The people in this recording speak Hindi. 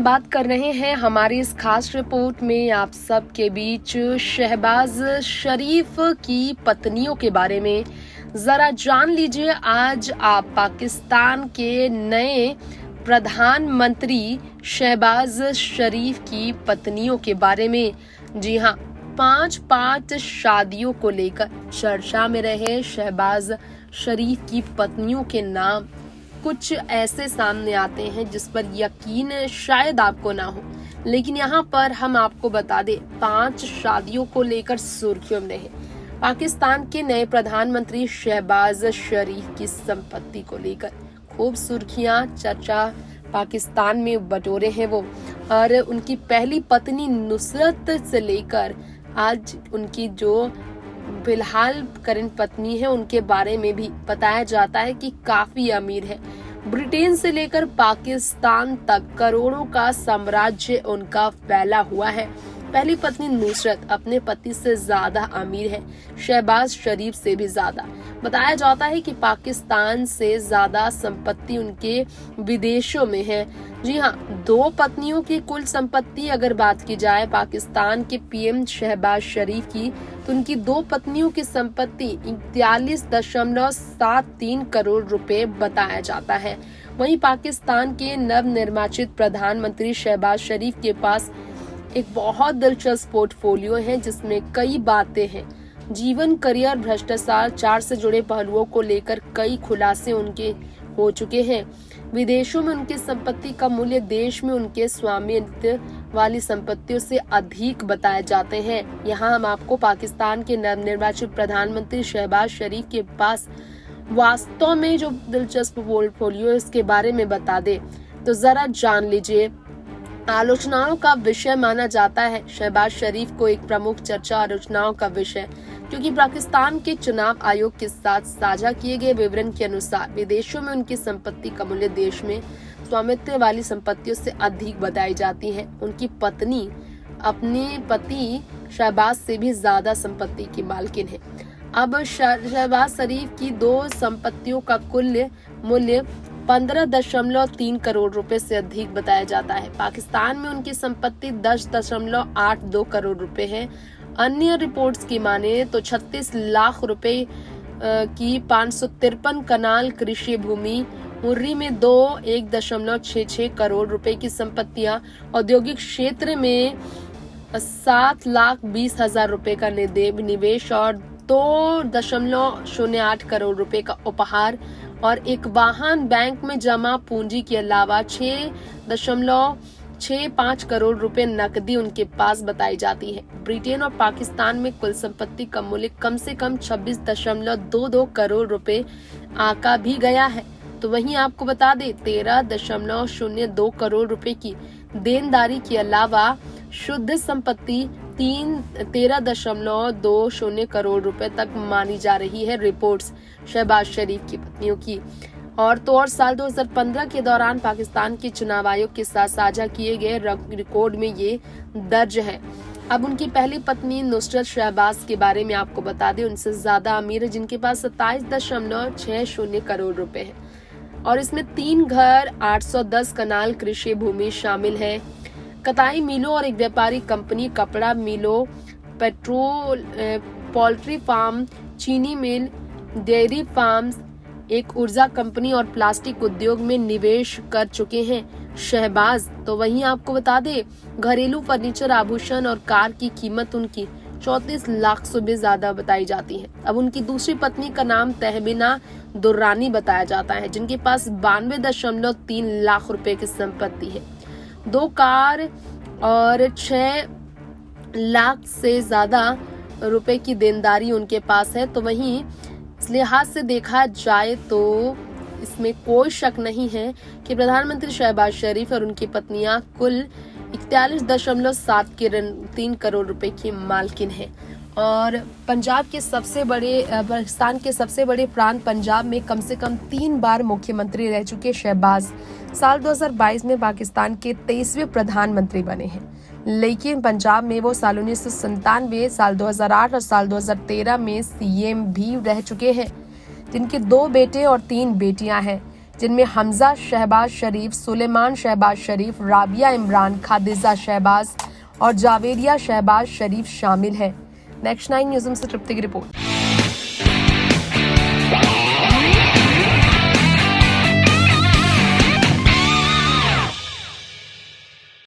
हम बात कर रहे हैं हमारी इस खास रिपोर्ट में आप सब के बीच शहबाज शरीफ की पत्नियों के बारे में। जरा जान लीजिए आज आप पाकिस्तान के नए प्रधानमंत्री शहबाज शरीफ की पत्नियों के बारे में। जी हाँ, पांच शादियों को लेकर चर्चा में रहे शहबाज शरीफ की पत्नियों के नाम कुछ ऐसे सामने आते हैं जिस पर यकीन शायद आपको ना हो, लेकिन यहाँ पर हम आपको बता दें 5 शादियों को लेकर सुर्खियों में रहे पाकिस्तान के नए प्रधानमंत्री शहबाज शरीफ की संपत्ति को लेकर खूब सुर्खियां चर्चा पाकिस्तान में बटोरे हैं वो। और उनकी पहली पत्नी नुसरत से लेकर आज उनकी जो फिलहाल करंट पत्नी है उनके बारे में भी बताया जाता है कि काफी अमीर है। ब्रिटेन से लेकर पाकिस्तान तक करोड़ों का साम्राज्य उनका फैला हुआ है। पहली पत्नी नुसरत अपने पति से ज्यादा अमीर है, शहबाज शरीफ से भी ज्यादा। बताया जाता है कि पाकिस्तान से ज्यादा संपत्ति उनके विदेशों में है। जी हाँ, 2 पत्नियों की कुल संपत्ति अगर बात की जाए पाकिस्तान के पीएम शहबाज शरीफ की, तो उनकी 2 पत्नियों की संपत्ति 41.73 करोड़ रुपए बताया जाता है। वहीं पाकिस्तान के नवनिर्वाचित प्रधानमंत्री शहबाज शरीफ के पास एक बहुत दिलचस्प पोर्टफोलियो है जिसमें कई बातें हैं। जीवन, करियर, भ्रष्टाचार से जुड़े पहलुओं को लेकर कई खुलासे उनके हो चुके हैं। विदेशों में उनकी संपत्ति का मूल्य देश में उनके स्वामित्व वाली संपत्तियों से अधिक बताए जाते हैं। यहाँ हम आपको पाकिस्तान के नवनिर्वाचित प्रधानमंत्री शहबाज शरीफ के पास वास्तव में जो दिलचस्प पोर्टफोलियो है इसके बारे में बता दे तो जरा जान लीजिए। आलोचनाओं का विषय माना जाता है शहबाज शरीफ को एक प्रमुख चर्चा आलोचनाओं का विषय, क्योंकि पाकिस्तान के चुनाव आयोग के साथ साझा किए गए विवरण के अनुसार विदेशों में उनकी संपत्ति का मूल्य देश में स्वामित्व वाली संपत्तियों से अधिक बताई जाती है। उनकी पत्नी अपने पति शहबाज से भी ज्यादा संपत्ति की मालकिन है। अब शहबाज शरीफ की 2 संपत्तियों का कुल मूल्य 15.3 करोड़ रुपए से अधिक बताया जाता है। पाकिस्तान में उनकी संपत्ति 10.82 करोड़ रुपए है। अन्य रिपोर्ट्स की माने तो 36 लाख रुपए की 553 कनाल कृषि भूमि, मुर्री में 1.66 करोड़ रुपए की संपत्तियां, औद्योगिक क्षेत्र में 7,20,000 रुपए का निवेश और 2.08 करोड़ रुपए का उपहार और एक वाहन, बैंक में जमा पूंजी के अलावा 6.65 करोड़ रुपए नकदी उनके पास बताई जाती है। ब्रिटेन और पाकिस्तान में कुल संपत्ति का मूल्य कम से कम 26.22 करोड़ रुपए आका भी गया है। तो वहीं आपको बता दें 13.02 करोड़ रुपए की देनदारी के अलावा शुद्ध संपत्ति 13.20 करोड़ रुपए तक मानी जा रही है रिपोर्ट्स शहबाज शरीफ की पत्नियों की। और साल 2015 के दौरान पाकिस्तान के चुनाव आयोग के साथ साझा किए गए रिकॉर्ड में ये दर्ज है। अब उनकी पहली पत्नी नुसरत शहबाज के बारे में आपको बता दें उनसे ज्यादा अमीर है, जिनके पास 27.60 करोड़ रुपए है और इसमें 3 घर, 810 कनाल कृषि भूमि शामिल है। कताई मिलों और एक व्यापारी कंपनी, कपड़ा मिलों, पेट्रोल, पोल्ट्री फार्म, चीनी मिल, डेयरी फार्म्स, एक ऊर्जा कंपनी और प्लास्टिक उद्योग में निवेश कर चुके हैं शहबाज। तो वहीं आपको बता दे घरेलू फर्नीचर, आभूषण और कार की कीमत उनकी 34 लाख से भी ज्यादा बताई जाती है। अब उनकी दूसरी पत्नी का नाम तहमीना दुर्रानी बताया जाता है, जिनके पास 92.3 लाख रुपए की संपत्ति है, 2 कार और 6 लाख से ज्यादा रुपए की देनदारी उनके पास है। तो वहीं इस लिहाज से देखा जाए तो इसमें कोई शक नहीं है कि प्रधानमंत्री शहबाज शरीफ और उनकी पत्नियां कुल 41.3 करोड़ रुपए की मालकिन है। और पंजाब के सबसे बड़े पाकिस्तान के सबसे बड़े प्रांत पंजाब में कम से कम 3 बार मुख्यमंत्री रह चुके शहबाज साल 2022 में पाकिस्तान के 23वें प्रधानमंत्री बने हैं। लेकिन पंजाब में वो साल 1997, साल 2008 और साल 2013 में सीएम भी रह चुके हैं, जिनके 2 बेटे और 3 बेटियां हैं, जिनमें हमजा शहबाज शरीफ, सुलेमान शहबाज शरीफ, राबिया इमरान, खादिजा शहबाज और जावेरिया शहबाज शरीफ शामिल हैं। नेक्स्ट 9 न्यूज़ से तृप्ति की रिपोर्ट।